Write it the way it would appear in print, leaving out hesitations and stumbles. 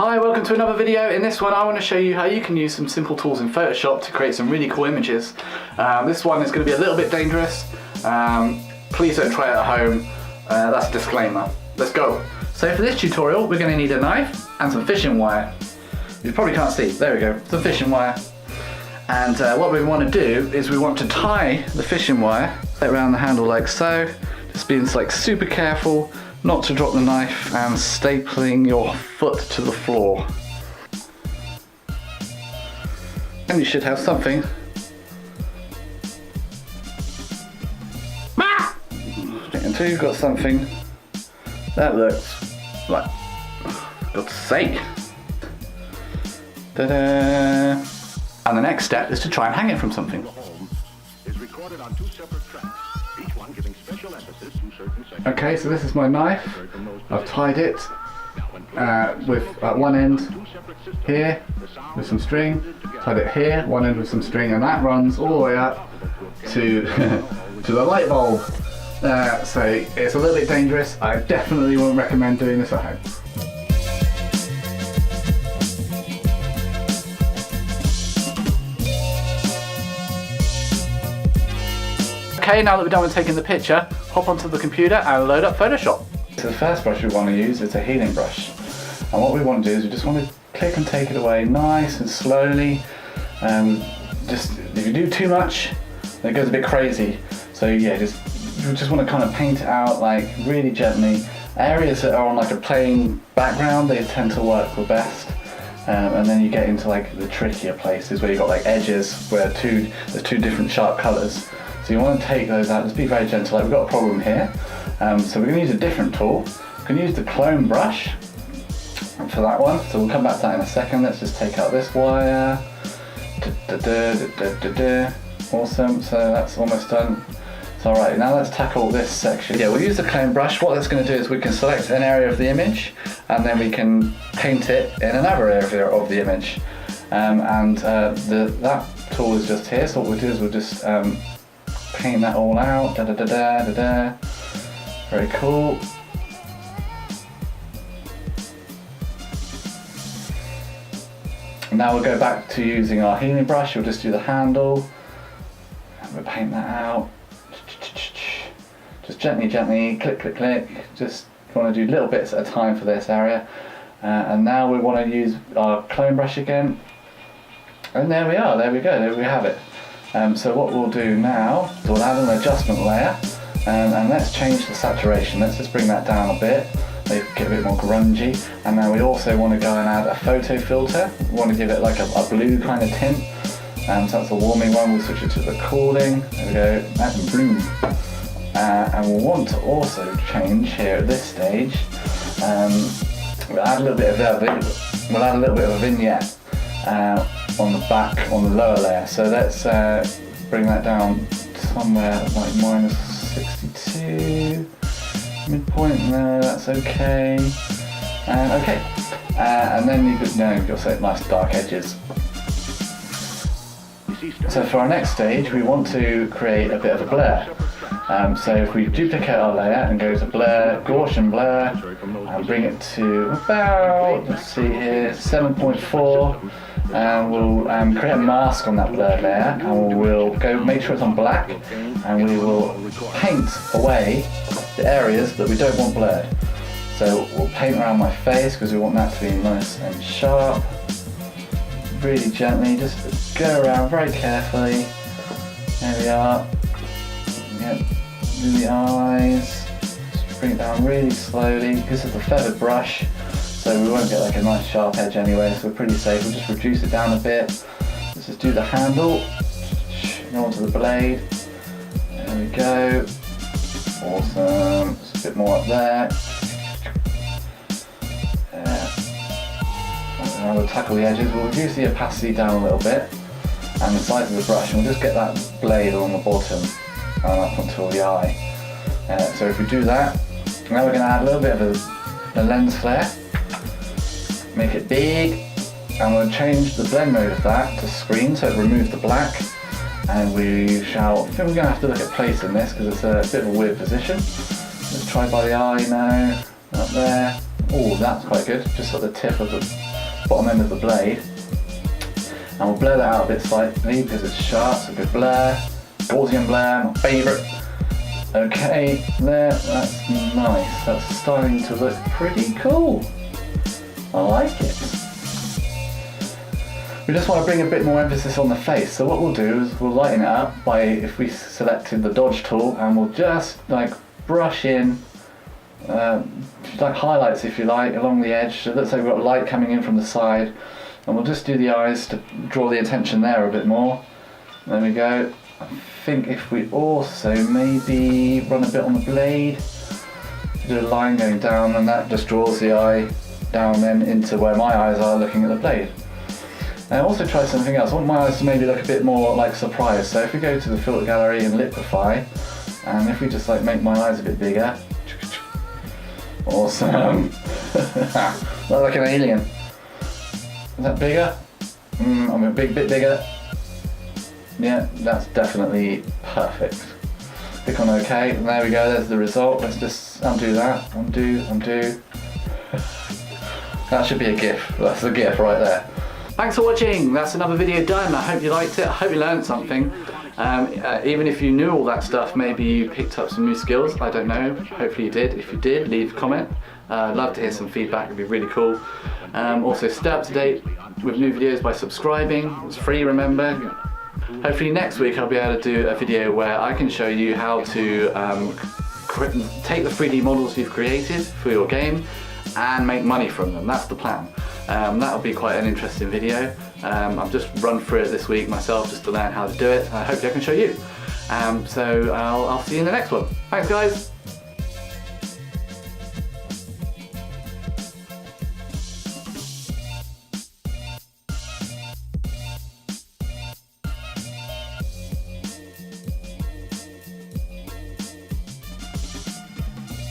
Hi, welcome to another video. In this one I want to show you how you can use some simple tools in Photoshop to create some really cool images. This one is going to be a little bit dangerous. Please don't try it at home. That's a disclaimer. Let's go. So for this tutorial we're going to need a knife and some fishing wire. You probably can't see. There we go. Some fishing wire. And what we want to do is we want to tie the fishing wire around the handle like so. Just being like super careful not to drop the knife and stapling your foot to the floor. And you should have something. Until you've got something that looks like, for God's sake. Ta-da! And the next step is to try and hang it from something. Okay, so this is my knife. I've tied it with one end here with some string, tied it here, one end with some string, and that runs all the way up to to the light bulb. So it's a little bit dangerous. I definitely won't recommend doing this at home. Okay, now that we're done with taking the picture, hop onto the computer and load up Photoshop. So the first brush we want to use is a healing brush. And what we want to do is we just want to click and take it away nice and slowly. Just if you do too much, then it goes a bit crazy. So yeah, you just want to kind of paint it out like really gently. Areas that are on like a plain background, they tend to work the best. And then you get into like the trickier places where you've got like edges where there's two different sharp colours. So you want to take those out, just be very gentle. Like we've got a problem here. So we're going to use a different tool. We're going to use the clone brush for that one. So we'll come back to that in a second. Let's just take out this wire. Awesome, so that's almost done. So alright, now let's tackle this section. Yeah, we'll use the clone brush. What that's going to do is we can select an area of the image and then we can paint it in another area of the image. That tool is just here, so what we'll do is we'll just paint that all out. Very cool. Now we'll go back to using our healing brush. We'll just do the handle and we'll paint that out. Just gently, click, click, click. Just want to do little bits at a time for this area. And now we want to use our clone brush again. And there we are, there we go, there we have it. So what we'll do now is we'll add an adjustment layer and let's change the saturation. Let's just bring that down a bit, make it get a bit more grungy. And then we also want to go and add a photo filter. We want to give it like a blue kind of tint. So that's a warming one. We'll switch it to the cooling. There we go, add some blue. And we'll want to also change here at this stage. We'll add a little bit of a vignette on the back, on the lower layer. So let's bring that down somewhere like -62, midpoint there, that's okay. Okay, and then you've got some nice dark edges. So for our next stage, we want to create a bit of a blur. So if we duplicate our layer and go to blur, Gaussian blur, and bring it to about, let's see here, 7.4, and we'll create a mask on that blur layer, and we'll go make sure it's on black, and we will paint away the areas that we don't want blurred. So we'll paint around my face because we want that to be nice and sharp. Really gently, just go around very carefully. There we are. Yep. Do the eyes, just bring it down really slowly. This is the feathered brush, so we won't get like a nice sharp edge anyway, so we're pretty safe. We'll just reduce it down a bit. Let's just do the handle, go onto the blade. There we go. Awesome. Just a bit more up there. Now we'll tackle the edges. We'll reduce the opacity down a little bit and the size of the brush, and we'll just get that blade on the bottom. Up until the eye. So if we do that, now we're going to add a little bit of a lens flare, make it big, and we'll change the blend mode of that to screen so it removes the black. And I think we're going to have to look at placing this because it's a bit of a weird position. Let's try by the eye now, up there, Oh, that's quite good, just at the tip of the bottom end of the blade. And we'll blur that out a bit slightly because it's sharp, so good blur. Gaussian blur, my favourite. Okay, there, that's nice. That's starting to look pretty cool. I like it. We just want to bring a bit more emphasis on the face, so what we'll do is we'll lighten it up by, if we selected the dodge tool, and we'll just like brush in like highlights, if you like, along the edge. So it looks like we've got light coming in from the side, and we'll just do the eyes to draw the attention there a bit more. There we go. I think if we also maybe run a bit on the blade, do a line going down, and that just draws the eye down then into where my eyes are looking at the blade. And also try something else. I want my eyes to maybe look a bit more like surprised. So if we go to the filter gallery and liquify, and if we just like make my eyes a bit bigger, awesome. Look like an alien. Is that bigger? I'm a bit bigger. Yeah, that's definitely perfect. Click on OK, and there we go, there's the result. Let's just undo that, undo. That should be a GIF, that's a GIF right there. Thanks for watching, that's another video done. I hope you liked it, I hope you learned something. Even if you knew all that stuff, maybe you picked up some new skills, I don't know. Hopefully you did. If you did, leave a comment. I'd love to hear some feedback, it'd be really cool. Also stay up to date with new videos by subscribing, it's free, remember. Hopefully next week I'll be able to do a video where I can show you how to take the 3D models you've created for your game and make money from them. That's the plan. That'll be quite an interesting video. I've just run through it this week myself just to learn how to do it. Hopefully I can show you. So I'll see you in the next one. Thanks guys.